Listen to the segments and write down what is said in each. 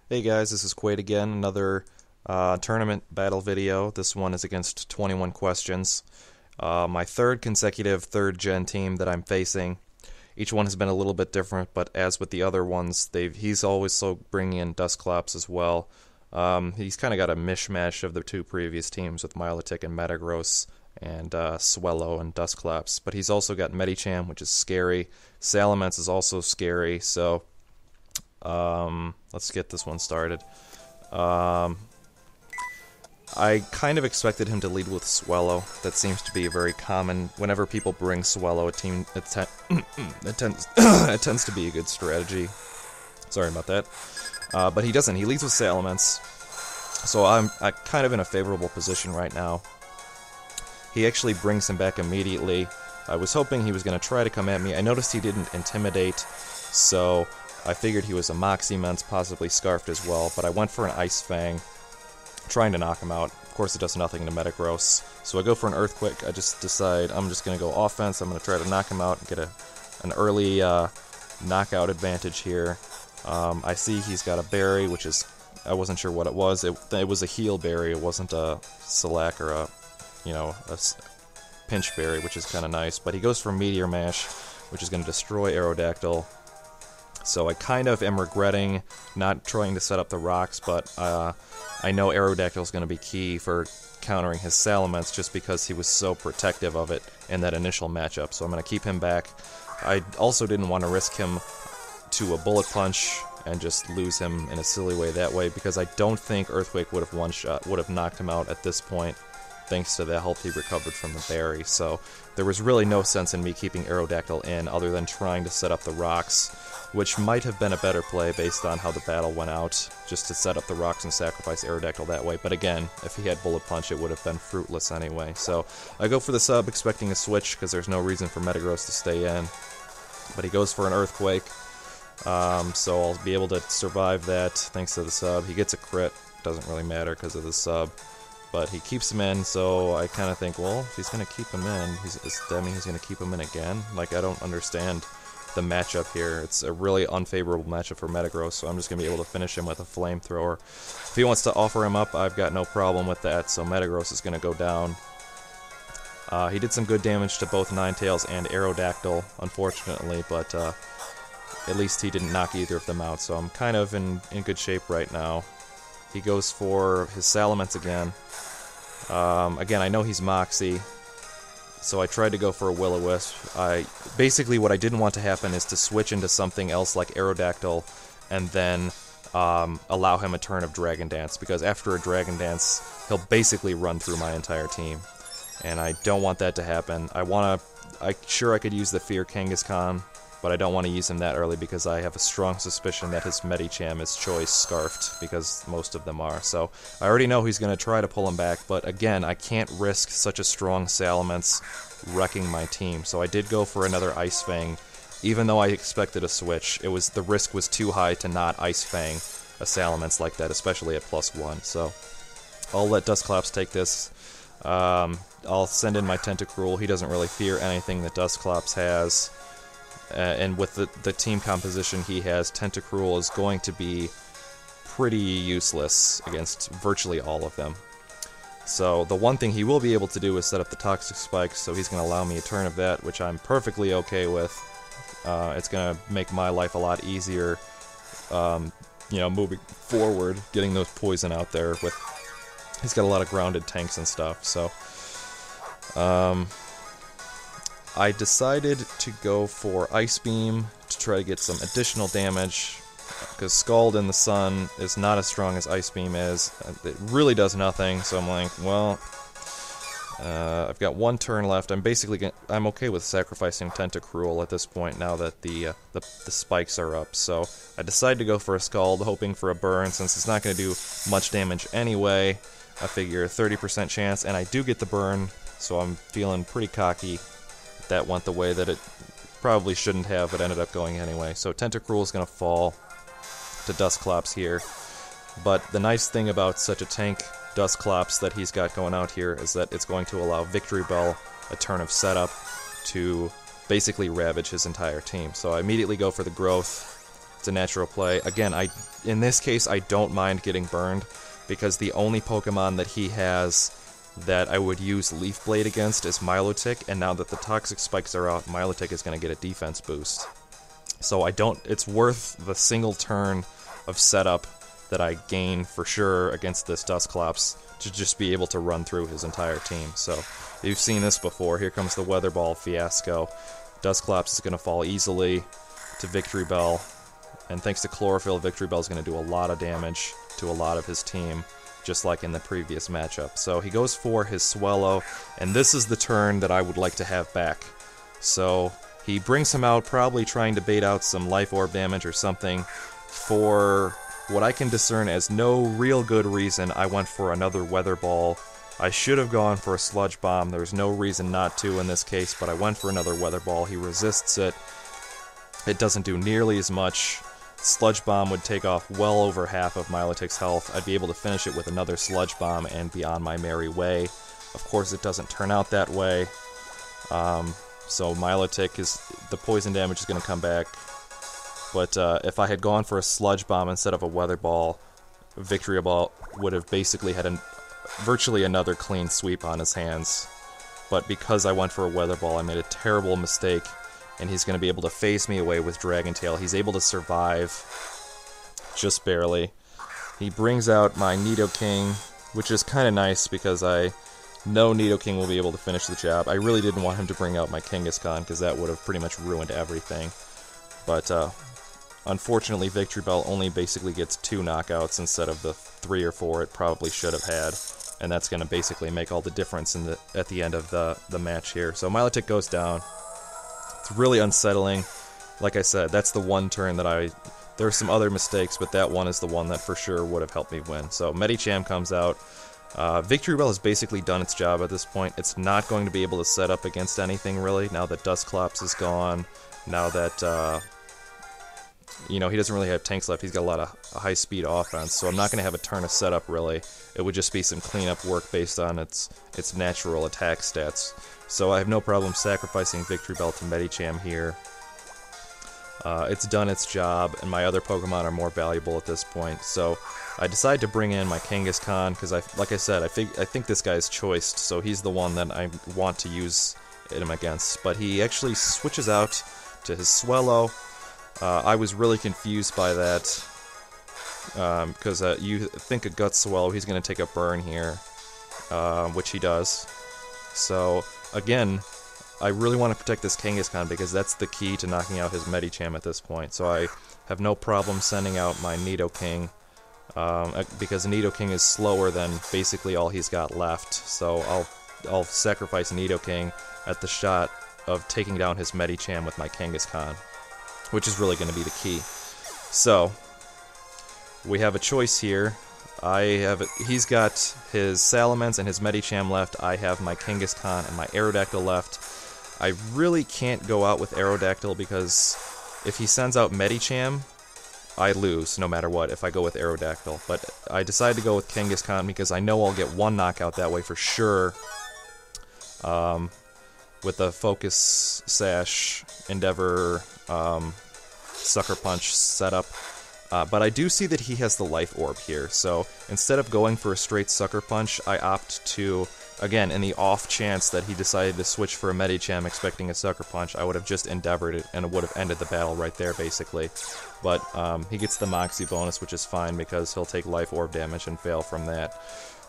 Hey guys, this is Quade again, another tournament battle video. This one is against 21 questions. My third consecutive third-gen team that I'm facing. Each one has been a little bit different, but as with the other ones, he's always so bringing in Dusclops as well. He's kind of got a mishmash of the two previous teams with Milotic and Metagross and Swellow and Dusclops. But he's also got Medicham, which is scary. Salamence is also scary, so let's get this one started. I kind of expected him to lead with Swellow. That seems to be a very common. Whenever people bring Swellow, it tends to be a good strategy. Sorry about that. But he doesn't. He leads with Salamence, so I'm kind of in a favorable position right now. He actually brings him back immediately. I was hoping he was going to try to come at me. I noticed he didn't Intimidate, so I figured he was a Moxie-Mence, possibly Scarfed as well, but I went for an Ice Fang, trying to knock him out. Of course, it does nothing to Metagross, so I go for an Earthquake. I just decide I'm just going to go offense. I'm going to try to knock him out and get an early knockout advantage here. I see he's got a Berry, which is, I wasn't sure what it was. It was a Heal Berry. It wasn't a Slack or a Pinch Berry, which is kind of nice. But he goes for Meteor Mash, which is going to destroy Aerodactyl. So I kind of am regretting not trying to set up the rocks, but I know Aerodactyl is going to be key for countering his Salamence just because he was so protective of it in that initial matchup. So I'm going to keep him back. I also didn't want to risk him to a Bullet Punch and just lose him in a silly way that way, because I don't think Earthquake would have knocked him out at this point, thanks to the health he recovered from the Berry. So there was really no sense in me keeping Aerodactyl in other than trying to set up the rocks, which might have been a better play based on how the battle went out, just to set up the rocks and sacrifice Aerodactyl that way. But again, if he had Bullet Punch, it would have been fruitless anyway. So I go for the sub, expecting a switch, because there's no reason for Metagross to stay in. But he goes for an Earthquake, so I'll be able to survive that thanks to the sub. He gets a crit, doesn't really matter because of the sub. But he keeps him in, so I kind of think, well, if he's going to keep him in, does that mean he's going to keep him in again? Like, I don't understand the matchup here. It's a really unfavorable matchup for Metagross, so I'm just going to be able to finish him with a Flamethrower. If he wants to offer him up, I've got no problem with that, so Metagross is going to go down. He did some good damage to both Ninetales and Aerodactyl, unfortunately, but at least he didn't knock either of them out, so I'm kind of in good shape right now. He goes for his Salamence again. Again, I know he's Moxie, so I tried to go for a Will-O-Wisp. Basically, what I didn't want to happen is to switch into something else like Aerodactyl and then allow him a turn of Dragon Dance, because after a Dragon Dance, he'll basically run through my entire team, and I don't want that to happen. Sure, I could use the Fear Kangaskhan, but I don't want to use him that early because I have a strong suspicion that his Medicham is Choice Scarfed, because most of them are. So I already know he's going to try to pull him back, but again, I can't risk such a strong Salamence wrecking my team. So I did go for another Ice Fang, even though I expected a switch. The risk was too high to not Ice Fang a Salamence like that, especially at +1. So I'll let Dusclops take this. I'll send in my Tentacruel. He doesn't really fear anything that Dusclops has. And with the team composition he has, Tentacruel is going to be pretty useless against virtually all of them. So the one thing he will be able to do is set up the Toxic Spikes, so he's going to allow me a turn of that, which I'm perfectly okay with. It's going to make my life a lot easier, moving forward, getting those poison out there. He's got a lot of grounded tanks and stuff, so I decided to go for Ice Beam to try to get some additional damage, because Scald in the Sun is not as strong as Ice Beam is. It really does nothing, so I'm like, well, I've got one turn left. I'm okay with sacrificing Tentacruel at this point now that the spikes are up. So I decided to go for a Scald, hoping for a burn, since it's not going to do much damage anyway. I figure 30% chance, and I do get the burn, so I'm feeling pretty cocky. That went the way that it probably shouldn't have, but ended up going anyway. So Tentacruel is going to fall to Dusclops here. But the nice thing about such a tank Dusclops that he's got going out here is that it's going to allow Victory Bell a turn of setup to basically ravage his entire team. So I immediately go for the growth. It's a natural play. Again, in this case, I don't mind getting burned, because the only Pokemon that he has that I would use Leaf Blade against is Milotic, and now that the Toxic Spikes are out, Milotic is going to get a defense boost. So it's worth the single turn of setup that I gain for sure against this Dusclops to just be able to run through his entire team. So you've seen this before. Here comes the Weather Ball fiasco. Dusclops is going to fall easily to Victory Bell, and thanks to Chlorophyll, Victory Bell is going to do a lot of damage to a lot of his team, just like in the previous matchup. So he goes for his Swellow, and this is the turn that I would like to have back. So he brings him out, probably trying to bait out some Life Orb damage or something. For what I can discern as no real good reason, I went for another Weather Ball. I should have gone for a Sludge Bomb. There's no reason not to in this case, but I went for another Weather Ball. He resists it. It doesn't do nearly as much. Sludge Bomb would take off well over half of Milotic's health. I'd be able to finish it with another Sludge Bomb and be on my merry way. Of course, it doesn't turn out that way. So Milotic the poison damage is going to come back. But if I had gone for a Sludge Bomb instead of a Weather Ball, Victory Ball would have basically had virtually another clean sweep on his hands. But because I went for a Weather Ball, I made a terrible mistake, and he's going to be able to phase me away with Dragon Tail. He's able to survive, just barely. He brings out my Nidoking, which is kind of nice because I know Nidoking will be able to finish the job. I really didn't want him to bring out my Kangaskhan, because that would have pretty much ruined everything. But unfortunately, Victory Bell only basically gets 2 knockouts instead of the 3 or 4 it probably should have had, and that's going to basically make all the difference at the end of the match here. So Milotic goes down. It's really unsettling. Like I said, that's the one turn that there are some other mistakes, but that one is the one that for sure would have helped me win. So Medicham comes out. Victory Bell has basically done its job at this point. It's not going to be able to set up against anything, really, now that Dusclops is gone, now that, he doesn't really have tanks left. He's got a lot of high-speed offense, so I'm not going to have a turn of setup, really. It would just be some cleanup work based on its natural attack stats. So I have no problem sacrificing Victory Bell to Medicham here. It's done its job, and my other Pokemon are more valuable at this point. So I decide to bring in my Kangaskhan, because like I said, I think this guy's choiced, so he's the one that I want to use him against. But he actually switches out to his Swellow. I was really confused by that, because you think a Gut Swallow, he's going to take a burn here, which he does. So, again, I really want to protect this Kangaskhan, because that's the key to knocking out his Medicham at this point. So I have no problem sending out my Nidoking, because Nidoking is slower than basically all he's got left. So I'll sacrifice Nidoking at the shot of taking down his Medicham with my Kangaskhan, which is really going to be the key. So we have a choice here. He's got his Salamence and his Medicham left. I have my Kangaskhan and my Aerodactyl left. I really can't go out with Aerodactyl, because if he sends out Medicham, I lose no matter what if I go with Aerodactyl. But I decided to go with Kangaskhan because I know I'll get 1 knockout that way for sure, with the Focus Sash, Endeavor, Sucker Punch setup. But I do see that he has the Life Orb here, so instead of going for a straight Sucker Punch, I opt to, again, in the off chance that he decided to switch for a Medicham expecting a Sucker Punch, I would have just Endeavored it, and it would have ended the battle right there, basically. But he gets the Moxie bonus, which is fine, because he'll take Life Orb damage and fail from that.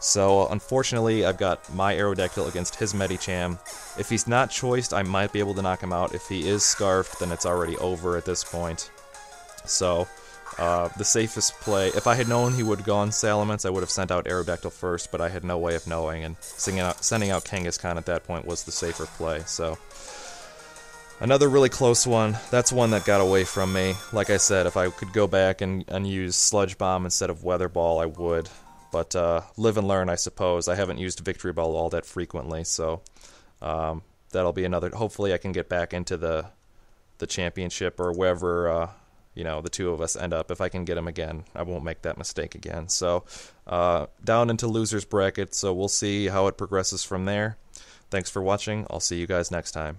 So, unfortunately, I've got my Aerodactyl against his Medicham. If he's not choiced, I might be able to knock him out. If he is Scarfed, then it's already over at this point. So, the safest play, if I had known he would have gone Salamence, I would have sent out Aerodactyl first, but I had no way of knowing, and sending out Kangaskhan at that point was the safer play. So, another really close one. That's one that got away from me. Like I said, if I could go back and use Sludge Bomb instead of Weather Ball, I would. But live and learn, I suppose. I haven't used Victory Ball all that frequently, so that'll be another. Hopefully I can get back into the championship, or wherever the two of us end up. If I can get him again, I won't make that mistake again. So down into losers bracket, so we'll see how it progresses from there. Thanks for watching. I'll see you guys next time.